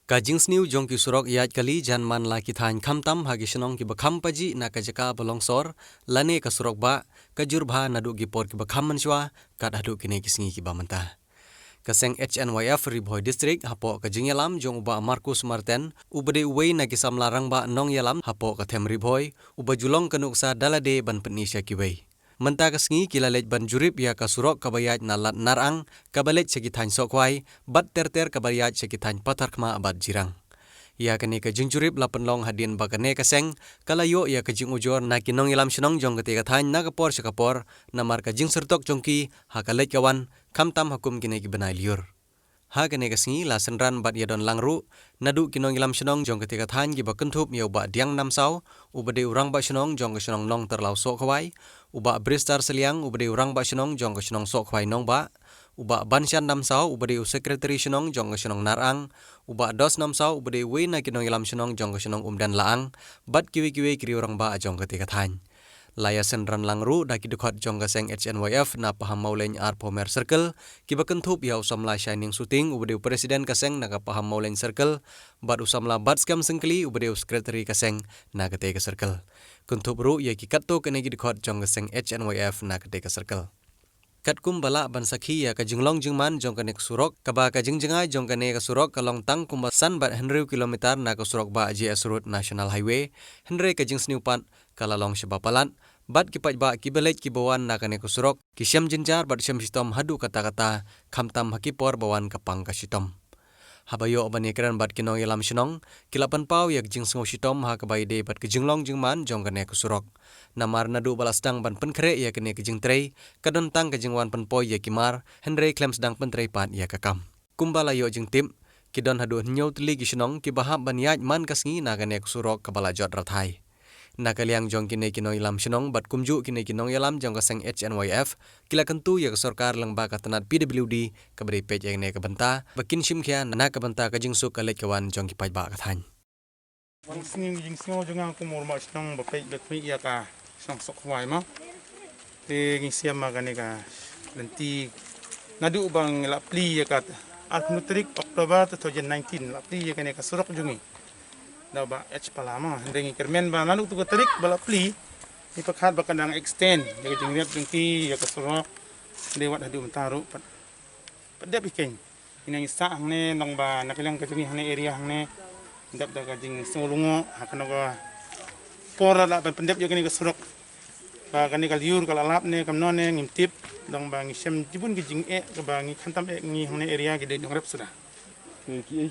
Kajing sniu jong ki surok yat kali jan man la ki than khamtam hagi shnong ki bakham paji na ka jaka balongsor lane ka surok ba kajur bha nadu ki por ki bakham manchwa kat hadu kine ki sngi ki ba manta. Kaseng HNYF Riboy District hapo kajing yalam jong uba Marcus Martin ubade uwei na ki samlarang ba nong yalam hapo ka them Riboy uba julong kanuksa dalade ban penisha ki wei. Menta kasngi kilalet ban jurip ya kasurok kabayat na lat narang kabalet sekitan sokwai bat terter kabayat sekitan patar kma abad jirang. Ya kene kajing jurip lapan long hadin bakane kaseng kalayo ya kajing ujor na kinong ilam shenong jong ketika than na kapor sekapor namar kajing sertok jongki hakalet kawan kamtam hakum kine ki benai liur. Ha kene kasngi la senran bat yadon langru nadu kinong ilam shenong jong ketika than ki bakentup ya uba diang namsau ubade urang ba shenong jong ke shenong nong terlau sok kawai uba bristar seliang ubade urang ba shenong jong ke shenong sok kawai nong ba uba banshan namsau ubade sekretari shenong jong ke shenong narang uba dos namsau ubade we na kinong ilam shenong jong ke shenong umdan laang bat kiwi kiri urang ba jong ketika than. Laya senran langru daki dukhat jong gaseng HNYF na paham mauleng ar Pomer Circle kiba kentup ya usamla shining shooting ubade presiden kaseng naga paham mauleng circle bat usamla bat scam sengkeli ubade sekretari kaseng naga tega circle kentup ru ya ki katto kene gi dukhat jong gaseng HNYF naga tega circle. Katkum bala ban sakhi ya ka jinglong jingman jong kanek surok kaba ka jingjengai jong kane ka surok kalong tang kumba san bat 100 kilometer na ka surok ba JS Road National Highway henre ka jing sniupan kalalong shabapalan bat kipat ba kibelet kibawan na kane ka surok kisyam jinjar bat syam sitom hadu kata-kata khamtam hakipor bawan kapang ka sitom. Habayo abanikran bat kinong yalam shenong kilapan pau yak jing sngo sitom ha kabai de bat kijinglong jingman jong kane ka surok. Namar nadu balastang ban penkre ya kene kejing trei kadon tang kejing wan penpoi ya kimar henry claims dang pentrei pan ya kakam kumbala yo jing tim kidon hadu nyau tli gisnong ki bahap ban yaj man kasngi na kene kusurok kabala jot rathai nakaliang jong kine kino ilam shenong bat kumju kine kinong yalam jong kaseng HNYF kila kentu ya sorkar lang ba katanat PWD kabari pej ya ne kabenta bakin shimkhia na kabenta kejing su kalet kawan jong ki paj ba kathan jing sngo jong ang kumur ma shenong ba pej bet mi ya ka sang sok wai ma te ging siam ma gane ka nanti nadu bang la pli ya kat Nutrik Oktober 2019 la pli ya gane ka surok jungi da ba h palama ndengi kermen ba nanu tu trik bala pli ni pakhat ba kanang extend ya jing net jungki ya ka surok lewat hadu mentaru pada bikin inang sa hangne nong ba nakilang ka jungi hangne area hangne dap da ka jing solungo hakano ka pora la pendep yo kini ka surok ba kani kal yur kal alap ne kam none ngimtip dong bang sem jibun gijing ka bang khantam ngi hone area gede dong rep sudah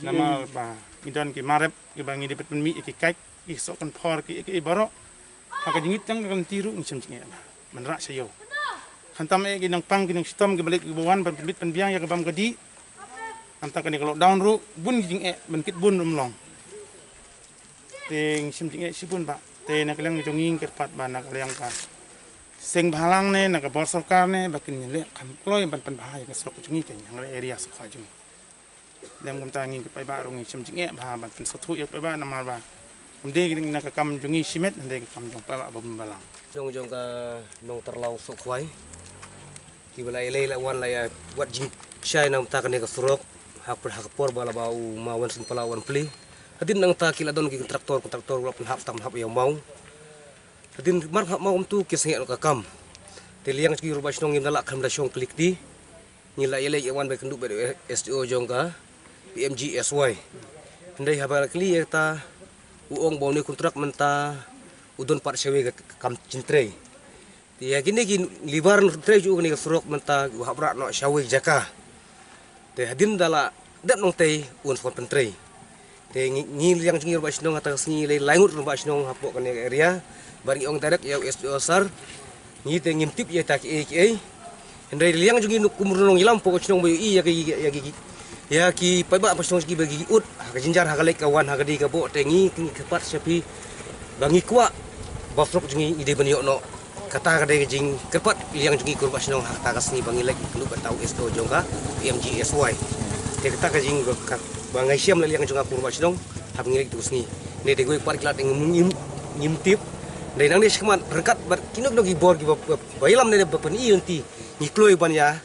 nama ba midon ki marep ki bang di petun mi ki kai ki sok kan por ki baro haka jingit tang kan tiru ngem jinge menrak sayo khantam ki nang pang ki nang sitom ki balik ki bawan ban pit pen biang ya ka bam gadi anta kani kalau down ru bun gijing ben kit bun rumlong ting sim jinge sibun ba te nak lang jonging kerpat ba nak lang ka seng bhalang ne nak bor sarkar ne bakin le kam kloy ban pan bahaya ka sok jungi ken yang area sok fa jung lem gum ta ngi pai ba rong sim jinge ba ban pan sothu yak pai ba namar ba de ngi nak kam jungi simet de kam jong pa ba bum balang jong ka nong terlau sok khwai ki bala ele la wan la ya wat jing chai nam ta ka surok hak por bala bau mawan sun palawan pli hadin nang ta kila don ki traktor wala pun hap tam hap yang mau hadin mar hap mau tu ki sengek ka kam teliang ki ruba snong indala kham da shong klik di nila ele yawan be kenduk be SDO jong ka PMG SY ndai habal kli ta uong bau ni kontrak menta udon par sewe kam cintre ti ya gini ki libar tre ju ni surok menta habra no shawe jaka te hadin dala dat nong tei un fon pentre te ngil yang jungir ba snong atas ngi le langut ba snong hapo kan area bari ong tadak ya SDO sar ngi te ngimtip ya tak e ndai liang jungi kumrung ilam pokok snong bayu i ya ki pai ba snong ki bagi ut ka jinjar ha galek kawan ha gadi ka bo te ngi kepat sapi bangi kwa ba frok jungi ide banyo no kata ka de jing kepat liang jungi kurba snong ha ta kasni bangi lek lu ba tau SDO jongka PMG SY te kata ka jing bangai siam la liang junga kurba snong ha bangi lek tu sni ne de goi par klat ngimtip dai nang de skmat berkat bar kinok dogi bor ki bailam ne bapan i nanti ni kloi ban ya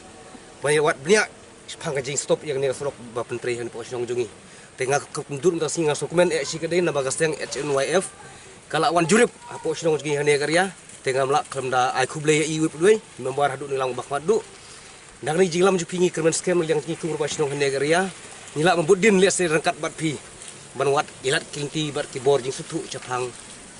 wat bnya phang ka jing stop yang ne surok ba pentri han po snong jungi tengah kundun ta singa dokumen si kadai na bagas yang HNYF kala wan jurip apo sinong gi hane karya tengah melak kelemda ai kuble i wip dui membar hadu nilang bakmat du dang ni jinglam ju pingi kermen scam yang ki kur ba sinong hane karya nila membudin liat se rangkat bat pi banwat ilat kinti bat ki bor jing sutu capang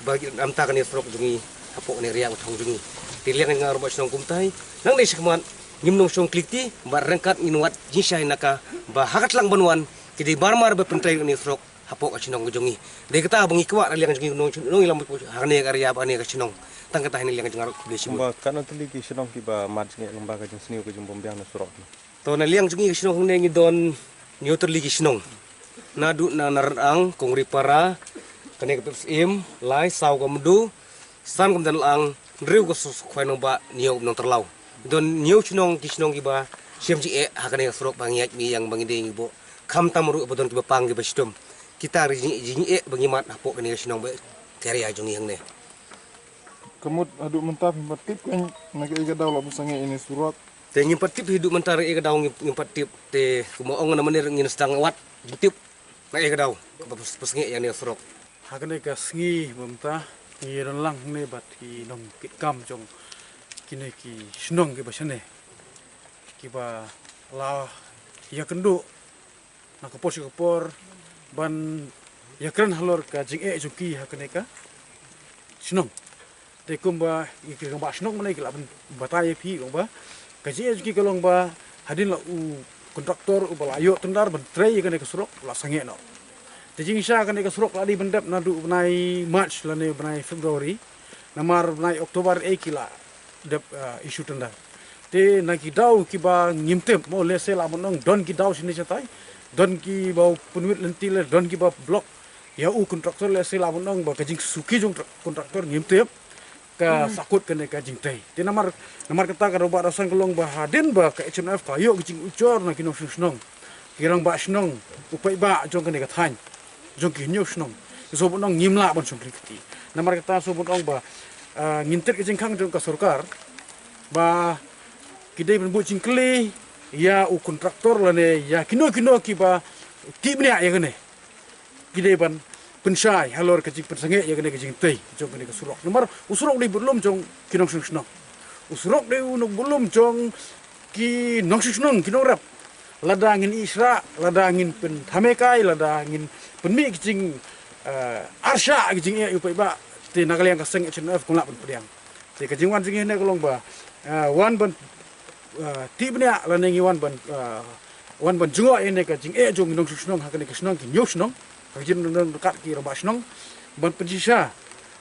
bagi amta kan strok jungi apo ne riang thong jungi tiliang ngar ba sinong kumtai nang ni sekman ngimnong song klikti bar rangkat inwat jinsai naka ba hakat lang banwan kidi barmar ba pentrai ni strok hapo ka sinong jungi de kata bangi kwa liang jungi nong ilam hane karya ba ne ka sinong tang kata ni liang jungar kublesi Ba kana tuli ki sinong ki ba mat nge lembaga jeng seni ko jeng bombyang na surok. to na liang jungi ka sinong ne ngi don neuter ligi sinong nadu na narang kong ripara kane ka im lai saw kamdu san kam dan lang riu ko khwai nong ba niu nong terlau don niu sinong ki sinong ki ba siam ji hakane surok bangiat mi yang bangi de bo kam tamru bodon ki ba pang ki ba sidom kita ri bangi mat hapo kane ka sinong ba karya jungi hang ne Kamut adu mentap bertip kan nagi iga daw la busange ini surok. te ngimpatip hidup mentara e daw ngimpatip te kumaong na manir ngin sedang wat butip na e daw pesnge yang ne surok Hakane ka sngi bumta ngi lang ne bat ki nong kit kam jong kine ki snong ki basane ki ba la ya kendu na kapor si kapor ban ya kren halor ka jing jong ki hakane ka snong te kumba ki ba snong mane ki la bataya pi ba ka jing jong ki kalong ba hadin la u kontraktor u bala ayo tendar ban trei kane ka surok la sange no Tejing sya kan eka surok ladi bendap nadu benai March lane benai Februari namar benai Oktober kila dep isu tenda te naki dau ki ba ngimtem mo le sela monong don ki dau sini chatai don ki bau punwit lentil don ki ba blok ya u kontraktor le sela monong ba kajing suki jong kontraktor ngimtem ka sakut kan eka jing tai te namar kata ka roba rasan kelong ba hadin ba ka HNF ka yo kajing ucor naki no snong kirang ba snong upai ba jong kan eka than jong ki nyo snong so bunong ngimla bon song krikti namar kata so bunong ba nginter ke jengkang jong ka sarkar ba kidai ben bu jingkle ya u kontraktor lane ya kino ki ba tibnya ya gane kidai ban pensai halor ke jing pensange ya gane ke jing tei jong gane ka surok namar usurok di belum jong kinong snong usurok de unok belum jong ki nong snong kinong rap lada angin isra lada angin pen thamekai lada angin penmi kicing arsha kicing e upai ba te nakaliang kaseng HNF kulak pen pediang te kicing wan sing ne kolong ba wan ban tibnya lanengi wan ban jungo ene kicing e jong nong snong hakane kisnong ki nyos nong kajin nong dekat ki roba snong ban penjisa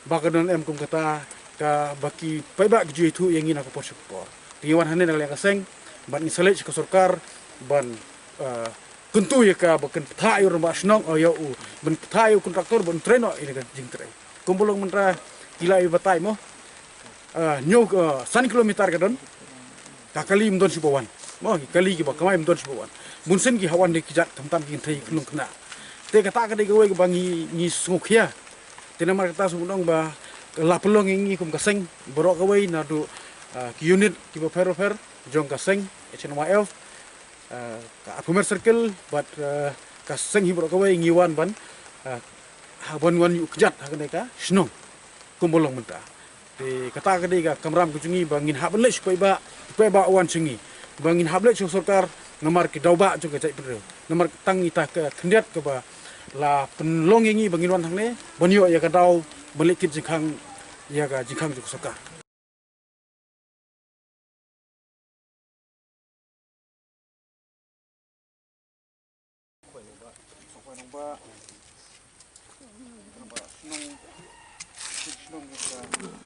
bakadon em kum kata ka baki pai ba gju itu yang ina ko posupor ti wan hane nakaliang kaseng ban ngisale ka sarkar ban kuntu ya ka bakan petayu rumah senong ayo ban petayu kontraktor ban treno ini kan jing tre kumpulong mentra gila i batai mo nyok san kilometer kadon kakali mdon sibawan mo kali ki ba kamai mdon sibawan bunsen ki hawan de kijat tamtam ki thai kunung kena te kata ka de gowe bangi ni sungkhia te namar kata sumdong ba la pelong ngi kum kaseng borok gowe na du ki unit ki ba fer jong kaseng HNYF ka Apumer Circle but kaseng hibro kawai ngiwan ban wan yu kejat hakane ka snong kumbolong menta te kata ka ka kamram kucungi bangin hable supaya ba wan singi bangin hable so sarkar ngamar ki dauba jong ka cai pedro ngamar tang ita ka kendiat ka ba la penlong ngi bangin wan hangne banyo ya ka dau belikit jingkang ya ka jingkang jong sarkar ba